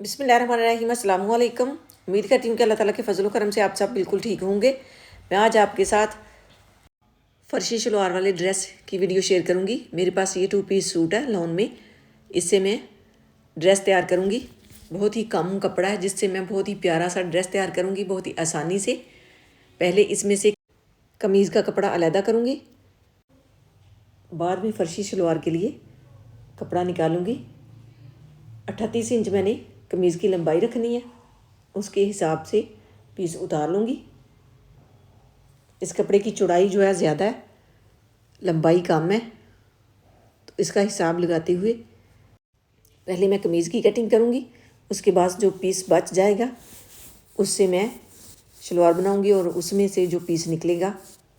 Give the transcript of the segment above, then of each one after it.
बिस्मिल्लाहिर्रहमानिर्रहीम। अस्सलाम वालेकुम। उम्मीद करती हूँ कि अल्लाह ताला के फजल करम से आप सब बिल्कुल ठीक होंगे। मैं आज आपके साथ फर्शी शलवार वाले ड्रेस की वीडियो शेयर करूँगी। मेरे पास ये 2 पीस सूट है लॉन में, इससे मैं ड्रेस तैयार करूँगी। बहुत ही कम कपड़ा है जिससे मैं बहुत ही प्यारा सा ड्रेस तैयार करूँगी बहुत ही आसानी से। पहले इसमें से कमीज़ का कपड़ा अलहदा करूँगी, बाद में फर्शी शलवार के लिए कपड़ा निकालूँगी। 38 इंच मैंने कमीज़ की लंबाई रखनी है, उसके हिसाब से पीस उतार लूँगी। इस कपड़े की चौड़ाई जो है ज़्यादा है, लंबाई कम है, तो इसका हिसाब लगाते हुए पहले मैं कमीज़ की कटिंग करूँगी। उसके बाद जो पीस बच जाएगा उससे मैं शलवार बनाऊँगी और उसमें से जो पीस निकलेगा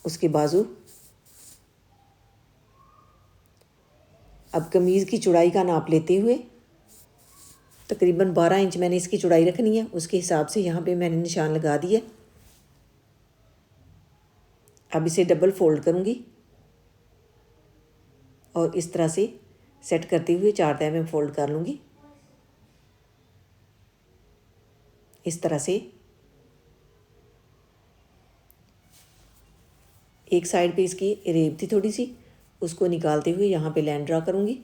उसके बाजू। अब कमीज़ की चौड़ाई का नाप लेते हुए तकरीबन 12 इंच मैंने इसकी चौड़ाई रखनी है, उसके हिसाब से यहाँ पे मैंने निशान लगा दिया। अब इसे डबल फोल्ड करूँगी और इस तरह से सेट करते हुए 4 तह में फोल्ड कर लूँगी। इस तरह से एक साइड पे इसकी रेब थी थोड़ी सी, उसको निकालते हुए यहाँ पे लाइन ड्रा करूँगी।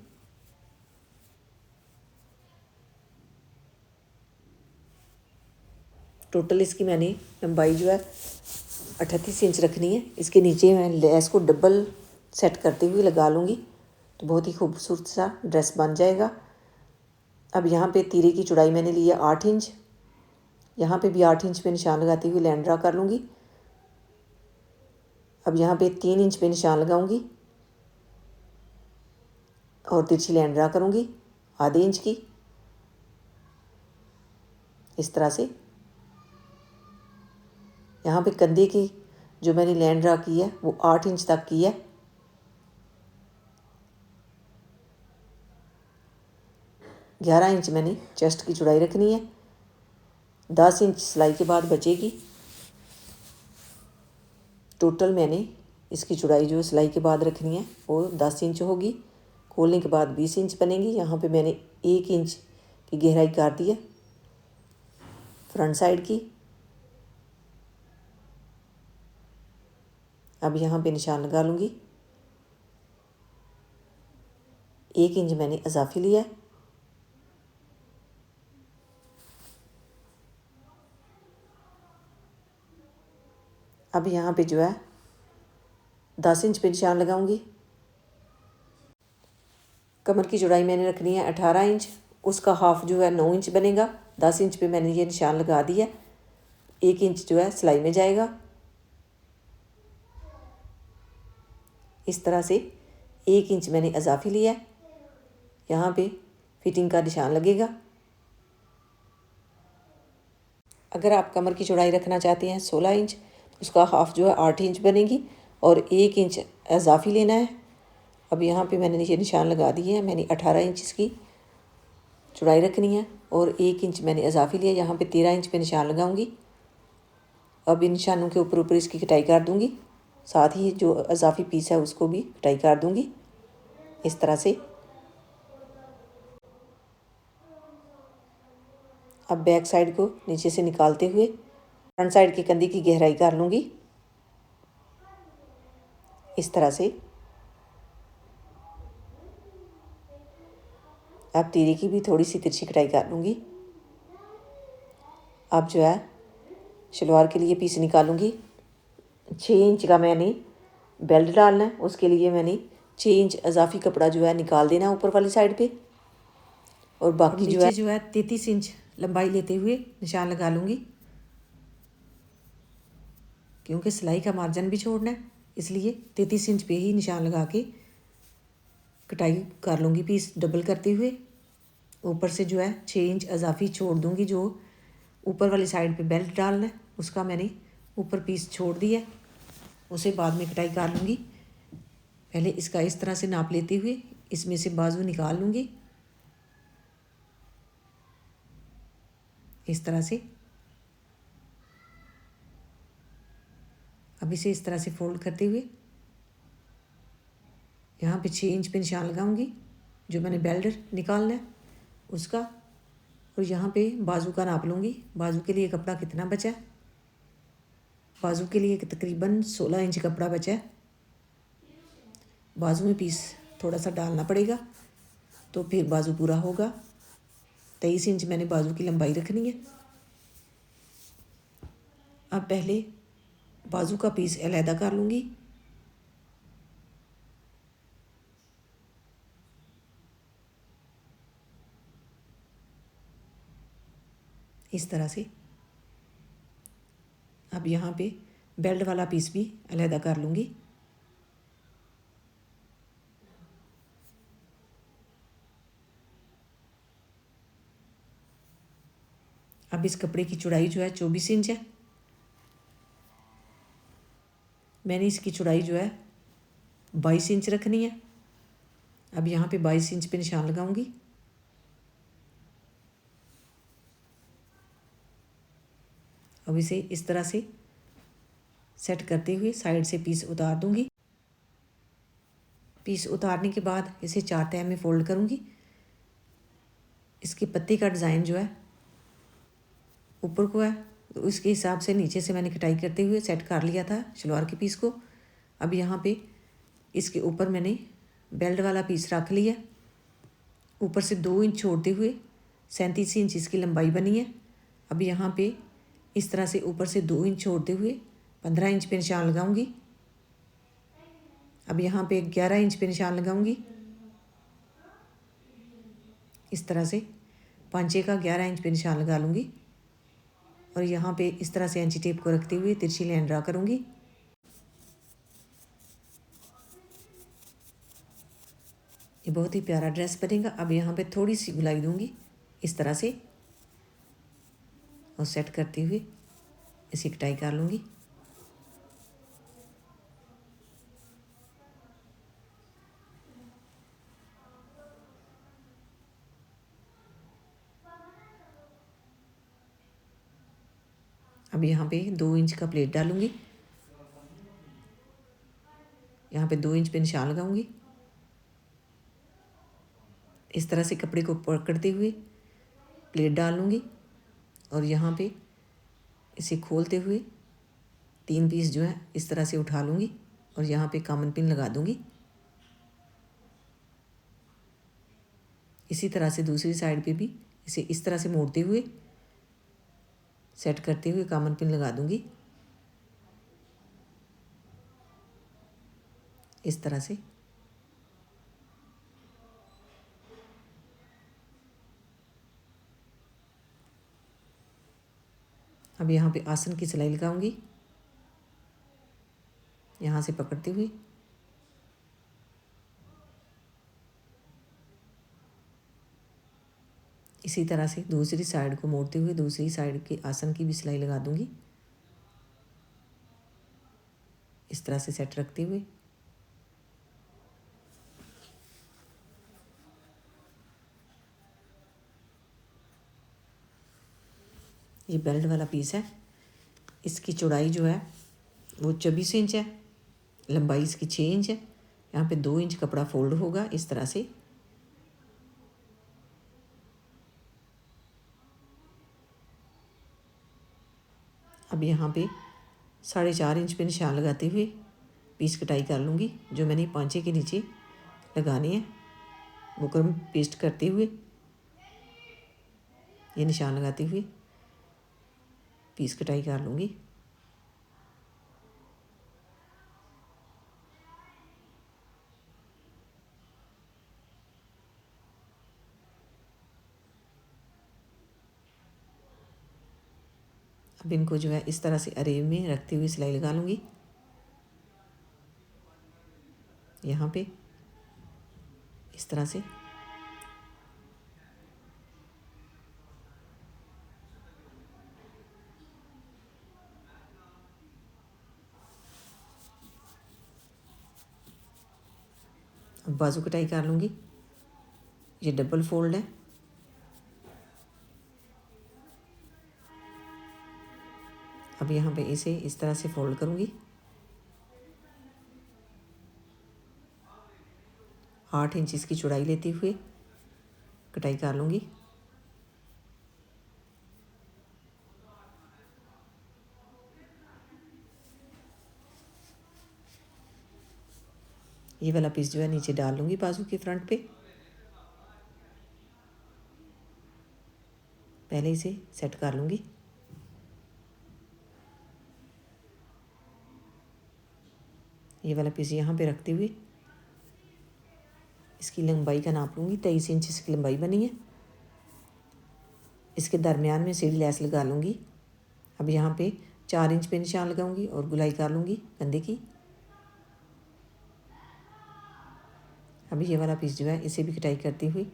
टोटल इसकी मैंने लंबाई जो है 38 इंच रखनी है। इसके नीचे मैं लेस को डबल सेट करते हुए लगा लूँगी तो बहुत ही खूबसूरत सा ड्रेस बन जाएगा। अब यहाँ पे तीरे की चौड़ाई मैंने ली है 8 इंच, यहाँ पे भी 8 इंच पे निशान लगाते हुए लाइन ड्रा कर लूँगी। अब यहाँ पे 3 इंच पे निशान लगाऊंगी और तिरछी लाइन ड्रा करूँगी आधे इंच की। इस तरह से यहाँ पे कंधे की जो मैंने लाइन ड्रा की है वो 8 इंच तक की है। ग्यारह इंच मैंने चेस्ट की चौड़ाई रखनी है। 10 इंच सिलाई के बाद बचेगी। टोटल मैंने इसकी चौड़ाई जो सिलाई के बाद रखनी है वो 10 इंच होगी। खोलने के बाद 20 इंच बनेगी। यहाँ पे मैंने 1 इंच की गहराई कर दी है फ्रंट साइड की। अब यहाँ पे निशान लगा लूँगी। 1 इंच मैंने इजाफी लिया है। अब यहाँ पे जो है 10 इंच पे निशान लगाऊंगी। कमर की चौड़ाई मैंने रखनी है 18 इंच, उसका हाफ जो है 9 इंच बनेगा। 10 इंच पे मैंने ये निशान लगा दिया। 1 इंच जो है सिलाई में जाएगा। इस तरह से 1 इंच मैंने इजाफी लिया है। यहाँ पे फिटिंग का निशान लगेगा। अगर आप कमर की चौड़ाई रखना चाहते हैं 16 इंच, उसका हाफ जो है 8 इंच बनेगी और 1 इंच इजाफी लेना है। अब यहाँ पे मैंने ये निशान लगा दिए हैं। मैंने 18 इंच इसकी चौड़ाई रखनी है और 1 इंच मैंने इजाफी लिया। यहाँ पे 13 इंच पे निशान लगाऊंगी। अब इन निशानों के ऊपर ऊपर इसकी कटाई कर दूंगी, साथ ही जो इजाफी पीस है उसको भी कटाई कर दूंगी इस तरह से। अब बैक साइड को नीचे से निकालते हुए फ्रंट साइड की कंधी की गहराई कर लूँगी इस तरह से। अब तीरे की भी थोड़ी सी तिरछी कटाई कर लूँगी। अब जो है शलवार के लिए पीस निकालूँगी। 6 इंच का मैंने बेल्ट डालना है, उसके लिए मैंने 6 इंच इजाफी कपड़ा जो है निकाल देना है ऊपर वाली साइड पे और बाकी जो है 33 इंच लंबाई लेते हुए निशान लगा लूँगी। क्योंकि सिलाई का मार्जिन भी छोड़ना है इसलिए 33 इंच पे ही निशान लगा के कटाई कर लूँगी पीस डबल करते हुए। ऊपर से जो है 6 इंच इजाफी छोड़ दूँगी। जो ऊपर वाली साइड पे बेल्ट डालना है उसका मैंने ऊपर पीस छोड़ दिया, उसे बाद में कटाई कर लूँगी। पहले इसका इस तरह से नाप लेते हुए इसमें से बाजू निकाल लूँगी इस तरह से। अब इसे इस तरह से फोल्ड करते हुए यहाँ पे 6 इंच पे निशान लगाऊंगी जो मैंने बेल्ट निकालना है उसका, और यहाँ पे बाजू का नाप लूँगी। बाजू के लिए कपड़ा कितना बचा है, बाजू के लिए तकरीबन 16 इंच कपड़ा बचा है। बाजू में पीस थोड़ा सा डालना पड़ेगा तो फिर बाजू पूरा होगा। 23 इंच मैंने बाजू की लंबाई रखनी है। अब पहले बाजू का पीस अलहदा कर लूँगी। इस तरह से। अब यहाँ पे बेल्ट वाला पीस भी अलहदा कर लूँगी। अब इस कपड़े की चौड़ाई जो है 24 इंच है। मैंने इसकी चौड़ाई जो है 22 इंच रखनी है। अब यहाँ पे 22 इंच पे निशान लगाऊंगी। अब इसे इस तरह से सेट करते हुए साइड से पीस उतार दूंगी। पीस उतारने के बाद इसे 4 तह में फोल्ड करूंगी। इसकी पत्ती का डिज़ाइन जो है ऊपर को है तो इसके हिसाब से नीचे से मैंने कटाई करते हुए सेट कर लिया था शलवार के पीस को। अब यहाँ पे इसके ऊपर मैंने बेल्ट वाला पीस रख लिया। ऊपर से 2 इंच छोड़ते हुए 37 इंच इसकी लंबाई बनी है। अब यहाँ पे इस तरह से ऊपर से 2 इंच छोड़ते हुए 15 इंच पे निशान लगाऊंगी। अब यहाँ पे 11 इंच पे निशान लगाऊंगी। इस तरह से पांचे का 11 इंच पे निशान लगा लूँगी और यहाँ पे इस तरह से इंची टेप को रखते हुए तिरछी लाइन ड्रा करूँगी। ये बहुत ही प्यारा ड्रेस बनेगा। अब यहाँ पे थोड़ी सी गुलाई दूँगी इस तरह से और सेट करते हुए इसी कटाई कर लूँगी। अब यहाँ पे 2 इंच का प्लेट डालूँगी। यहाँ पे 2 इंच पे निशान लगाऊंगी। इस तरह से कपड़े को पकड़ते हुए प्लेट डाल लूँगी और यहाँ पे इसे खोलते हुए 3 पीस जो है इस तरह से उठा लूँगी और यहाँ पे कॉमन पिन लगा दूँगी। इसी तरह से दूसरी साइड पे भी इसे इस तरह से मोड़ते हुए सेट करते हुए कॉमन पिन लगा दूँगी इस तरह से। अब यहाँ पे आसन की सिलाई लगाऊंगी यहाँ से पकड़ते हुए। इसी तरह से दूसरी साइड को मोड़ते हुए दूसरी साइड के आसन की भी सिलाई लगा दूंगी इस तरह से सेट रखते हुए। ये बेल्ट वाला पीस है। इसकी चौड़ाई जो है वो 24 इंच है, लंबाई इसकी 6 इंच है। यहाँ पे 2 इंच कपड़ा फोल्ड होगा इस तरह से। अब यहाँ पे 4.5 इंच पे निशान लगाते हुए पीस कटाई कर लूँगी। जो मैंने पांचे के नीचे लगाने हैं वो क्रम पेस्ट करते हुए ये निशान लगाते हुए पीस कटाई कर लूँगी। अब इनको जो है इस तरह से अरेब में रखते हुए सिलाई लगा लूँगी यहाँ पे इस तरह से। अब बाजू कटाई कर लूँगी। ये डबल फोल्ड है। अब यहाँ पे इसे इस तरह से फोल्ड करूँगी। 8 इंच इसकी चौड़ाई लेते हुए कटाई कर लूँगी। ये वाला पीस जो है नीचे डाल लूँगी बाजू के फ्रंट पे। पहले इसे सेट कर लूँगी। ये वाला पीस यहाँ पे रखते हुए इसकी लंबाई का नाप लूँगी। 23 इंच इसकी लंबाई बनी है। इसके दरमियान में सीधी लैस लगा लूँगी। अब यहाँ पे 4 इंच पे निशान लगाऊंगी और गुलाई कर लूँगी गंदे की। अभी ये वाला पीस जो है इसे भी कटाई करती हुई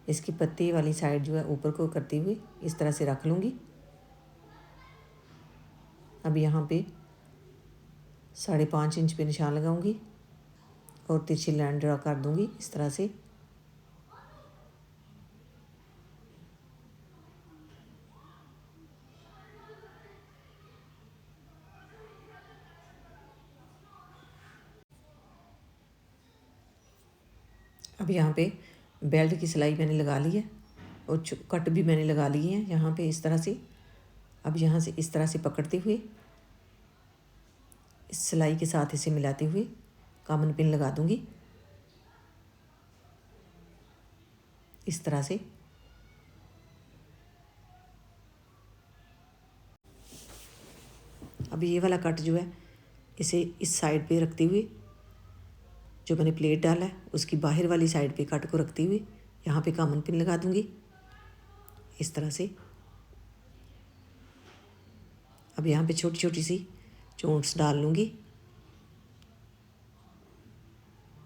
इसकी पत्ती वाली साइड जो है ऊपर को करती हुई इस तरह से रख लूँगी। अब यहाँ पे 5.5 इंच पे निशान लगाऊंगी और तिरछी लाइन ड्रा कर दूँगी इस तरह से। अब यहाँ पे बेल्ट की सिलाई मैंने लगा ली है और कट भी मैंने लगा ली है यहाँ पे इस तरह से। अब यहाँ से इस तरह से पकड़ते हुए इस सिलाई के साथ इसे मिलाते हुए कॉमन पिन लगा दूँगी इस तरह से। अब ये वाला कट जो है इसे इस साइड पे रखते हुए जो मैंने प्लेट डाला है उसकी बाहर वाली साइड पे कट को रखते हुए यहाँ पे कॉमन पिन लगा दूँगी इस तरह से। अब यहाँ पे छोटी छोटी सी चोंट्स डाल लूँगी।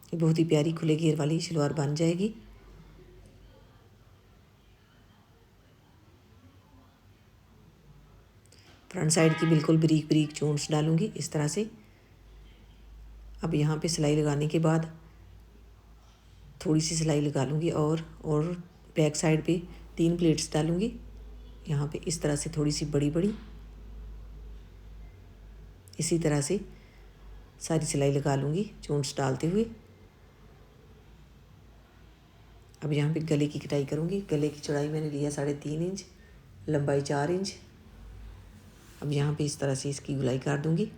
ये बहुत ही प्यारी खुले घेर वाली शलवार बन जाएगी। फ्रंट साइड की बिल्कुल बारीक बारीक चोंट्स डालूँगी इस तरह से। अब यहाँ पे सिलाई लगाने के बाद थोड़ी सी सिलाई लगा लूँगी और बैक साइड पे 3 प्लेट्स डालूँगी यहाँ पे इस तरह से थोड़ी सी बड़ी बड़ी। इसी तरह से सारी सिलाई लगा लूँगी चोंट्स डालते हुए। अब यहाँ पे गले की कटाई करूँगी। गले की चौड़ाई मैंने लिया 3.5 इंच, लंबाई 4 इंच। अब यहाँ पे इस तरह से इसकी गुलाई कर दूँगी।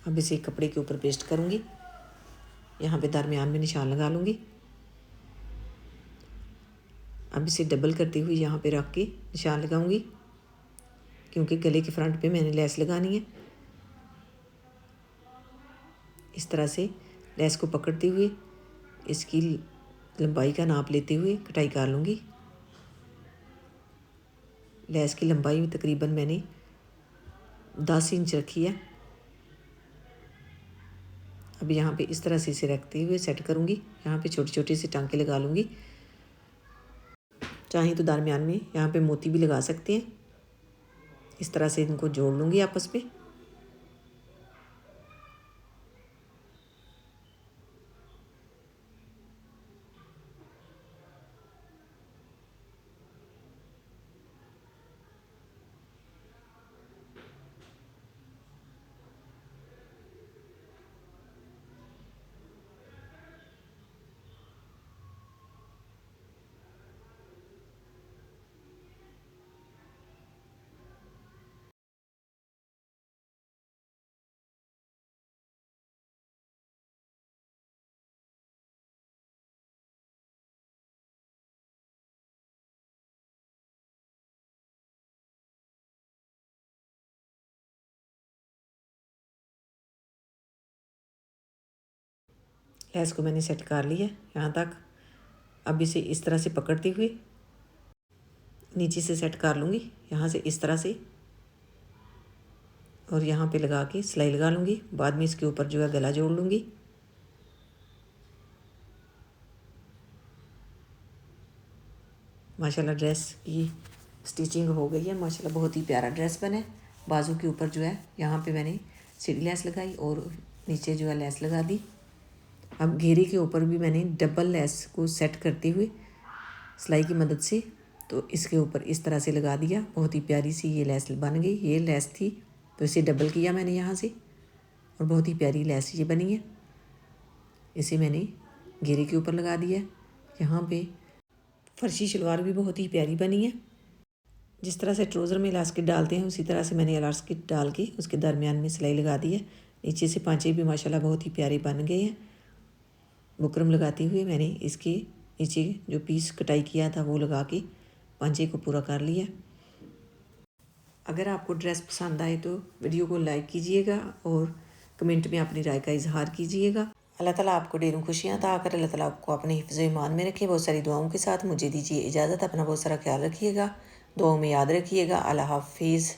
अब इसे कपड़े के ऊपर पेस्ट करूँगी। यहाँ पे दरमियान में निशान लगा लूँगी। अब इसे डबल करती हुई यहाँ पे रख के निशान लगाऊंगी क्योंकि गले के फ्रंट पे मैंने लेस लगानी है। इस तरह से लेस को पकड़ते हुए इसकी लंबाई का नाप लेते हुए कटाई कर लूँगी। लेस की लंबाई तकरीबन मैंने 10 इंच रखी है। अब यहाँ पे इस तरह से इसे रखते हुए सेट करूँगी। यहाँ पे छोटे छोटे से टांके लगा लूँगी। चाहे तो दरमियान में यहाँ पे मोती भी लगा सकते हैं। इस तरह से इनको जोड़ लूँगी आपस में। लेस को मैंने सेट कर लिया यहाँ तक। अब इसे इस तरह से पकड़ते हुए नीचे से सेट कर लूँगी यहाँ से इस तरह से और यहाँ पे लगा के सिलाई लगा लूँगी। बाद में इसके ऊपर जो है गला जोड़ लूँगी। माशाल्लाह ड्रेस की स्टिचिंग हो गई है। माशाल्लाह बहुत ही प्यारा ड्रेस बने। बाजू के ऊपर जो है यहाँ पे मैंने सीढ़ी लेस लगाई और नीचे जो है लेस लगा दी। अब घेरे के ऊपर भी मैंने डबल लेस को सेट करते हुए सिलाई की मदद से तो इसके ऊपर इस तरह से लगा दिया। बहुत ही प्यारी सी ये लेस बन गई। ये लेस थी तो इसे डबल किया मैंने यहाँ से और बहुत ही प्यारी लेस ये बनी है। इसे मैंने घेरे के ऊपर लगा दिया। यहाँ पे फर्शी शलवार भी बहुत ही प्यारी बनी है। जिस तरह से ट्राउज़र में इलास्टिक डालते हैं उसी तरह से मैंने इलास्टिक डाल के उसके दरमियान में सिलाई लगा दी है। नीचे से पांचे भी माशाल्लाह बहुत ही प्यारे बन गए हैं। बुकरम लगाते हुए मैंने इसके नीचे जो पीस कटाई किया था वो लगा के पांचे को पूरा कर लिया। अगर आपको ड्रेस पसंद आए तो वीडियो को लाइक कीजिएगा और कमेंट में अपनी राय का इजहार कीजिएगा। अल्लाह ताला आपको ढेरों खुशियाँ अता कर अल्लाह ताला आपको अपने हिफ्ज़ ईमान में रखे। बहुत सारी दुआओं के साथ मुझे दीजिए इजाज़त। अपना बहुत सारा ख्याल रखिएगा, दुआओं में याद रखिएगा। अल्लाह हाफ़िज़।